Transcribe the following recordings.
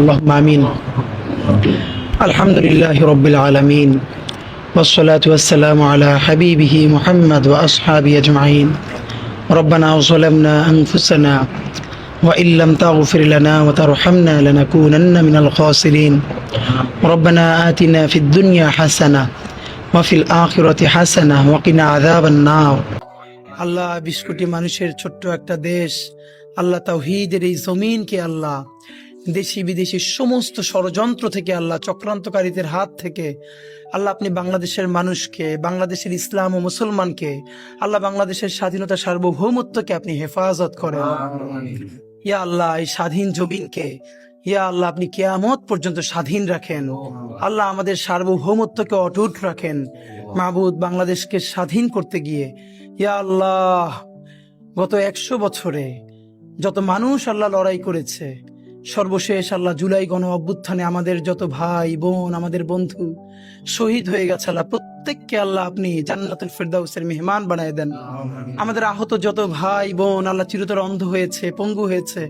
اللهم آمين. الحمد لله رب العالمين والصلاة والسلام على حبيبه محمد وأصحابه أجمعين. ربنا ظلمنا أنفسنا وإن لم تغفر لنا وترحمنا لنكونن من الخاسرين. ربنا آتنا في الدنيا حسنة وفي الآخرة حسنة وقنا عذاب النار. আল্লাহ 20 কোটি মানুষের ছোট্ট একটা দেশ, আল্লাহ তাওহীদের এই জমিনকে আল্লাহ দেশি বিদেশি সমস্ত ষড়যন্ত্র থেকে, আল্লাহ চক্রান্তকারীদের হাত থেকে আল্লাহ আপনি বাংলাদেশের মানুষকে, বাংলাদেশের ইসলাম ও মুসলমানকে, আল্লাহ বাংলাদেশের স্বাধীনতা সার্বভৌমত্বকে আপনি হেফাজত করেন। ইয়া আল্লাহ এই স্বাধীন জমিনকে ইয়া আল্লাহ আপনি কিয়ামত পর্যন্ত স্বাধীন রাখেন। আল্লাহ আমাদের সার্বভৌমত্বকে অটুট রাখেন। মাবুদ, বাংলাদেশকে স্বাধীন করতে গিয়ে ইয়া আল্লাহ গত 100 বছরে যত মানুষ আল্লাহ লড়াই করেছে, সর্বশেষ আল্লাহ জুলাই গণ অভ্যুত্থানে আমাদের যত ভাই বোন, আমাদের বন্ধু শহীদ হয়ে গেছে, আল্লাহ প্রত্যেককে আল্লাহ আপনি জান্নাতুল ফেরদাউসের মেহমান বানায় দেন। আমাদের আহত যত ভাই বোন আল্লাহ চিরতর অন্ধ হয়েছে, পঙ্গু হয়েছে,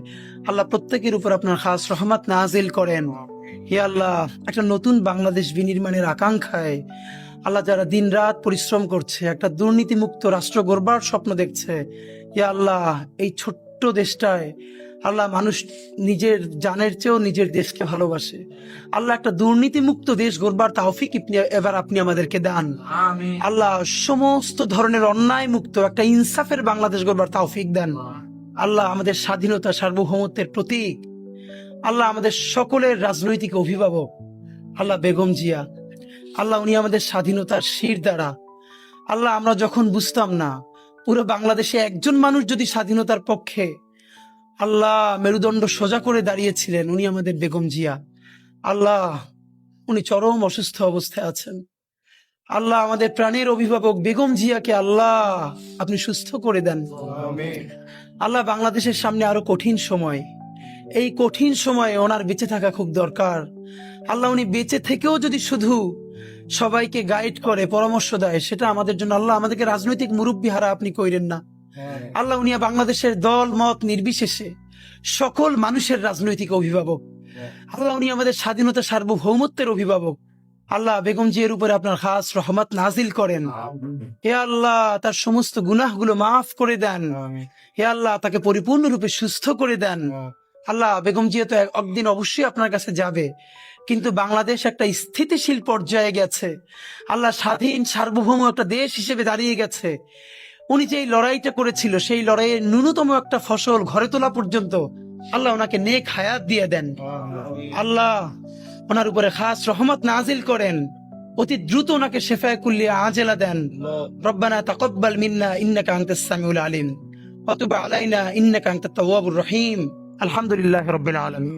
আল্লাহ প্রত্যেকের উপর আপনার খাস রহমত নাজিল করেন। হে আল্লাহ, একটা নতুন বাংলাদেশ বিনির্মাণের আকাঙ্ক্ষায় আল্লাহ যারা দিন রাত পরিশ্রম করছে, একটা দুর্নীতিমুক্ত রাষ্ট্র গড়বার স্বপ্ন দেখছে, ইয়া আল্লাহ এই ছোট্ট দেশটায় আল্লাহ মানুষ নিজের জানের চেয়েও নিজের দেশকে ভালোবাসে। আল্লাহ একটা দুর্নীতিমুক্ত দেশ গড়বার তৌফিক এবার আপনি আমাদেরকে দান। আল্লাহ সমস্ত ধরনের অন্যায় মুক্ত একটা ইনসাফের বাংলাদেশ গড়বার তৌফিক দেন। আল্লাহ আমাদের স্বাধীনতা সার্বভৌমত্বের প্রতীক, আল্লাহ আমাদের সকলের রাজনৈতিক অভিভাবক আল্লাহ বেগম জিয়া, আল্লাহ উনি আমাদের স্বাধীনতার শির দ্বারা। আল্লাহ আমরা যখন বুঝতাম না, পুরো বাংলাদেশে একজন মানুষ যদি স্বাধীনতার পক্ষে আল্লাহ মেরুদণ্ড সোজা করে দাঁড়িয়েছিলেন, উনি আমাদের বেগম জিয়া। আল্লাহ উনি চরম অসুস্থ অবস্থায় আছেন। আল্লাহ আমাদের প্রাণের অভিভাবক বেগম জিয়াকে আল্লাহ আপনি সুস্থ করে দেন। আল্লাহ বাংলাদেশের সামনে আরো কঠিন সময়, এই কঠিন সময়ে ওনার বেঁচে থাকা খুব দরকার। আল্লাহ উনি বেঁচে থেকেও যদি শুধু সবাইকে গাইড করে, পরামর্শ দেয়, সেটা আমাদের জন্য আল্লাহ আমাদেরকে রাজনৈতিক মুরব্বী হারা আপনি কইরেন না। আল্লাহ উনি বাংলাদেশের দল মত নির্বিশেষে সকল মানুষের রাজনৈতিক অভিভাবক। আল্লাহ উনি আমাদের স্বাধীনতা সার্বভৌমত্বের অভিভাবক। আল্লাহ বেগম জিয়ার উপরে আপনার খাস রহমত নাজিল করেন। হে আল্লাহ তার সমস্ত গুনাহগুলো মাফ করে দেন। হে আল্লাহ তাকে পরিপূর্ণরূপে সুস্থ করে দেন। আল্লাহ বেগম জিয়া তো একদিন অবশ্যই আপনার কাছে যাবে, কিন্তু বাংলাদেশ একটা স্থিতিশীল পর্যায়ে গেছে। আল্লাহ স্বাধীন সার্বভৌম একটা দেশ হিসেবে দাঁড়িয়ে গেছে। উনি যে লড়াইটা করেছিল, সেই লড়াইয়ের ন্যূনতম একটা ফসল ঘরে তোলা পর্যন্ত আল্লাহ ওনাকে নেক হায়াত দিয়ে দেন। আল্লাহ ওনার উপরে খাস রহমত নাজিল করেন। অতি দ্রুত ওনাকে শেফায়ে কুল্লিয়া আজেলা দেন। রব্বানা তাকাব্বাল মিন্না ইন্নাকা আনতাস সামিউল আলিম ওয়া তুব আলাইনা ইন্নাকা আনতাত তাওয়াবুর রহিম। আলহামদুলিল্লাহি রাব্বিল আলামিন।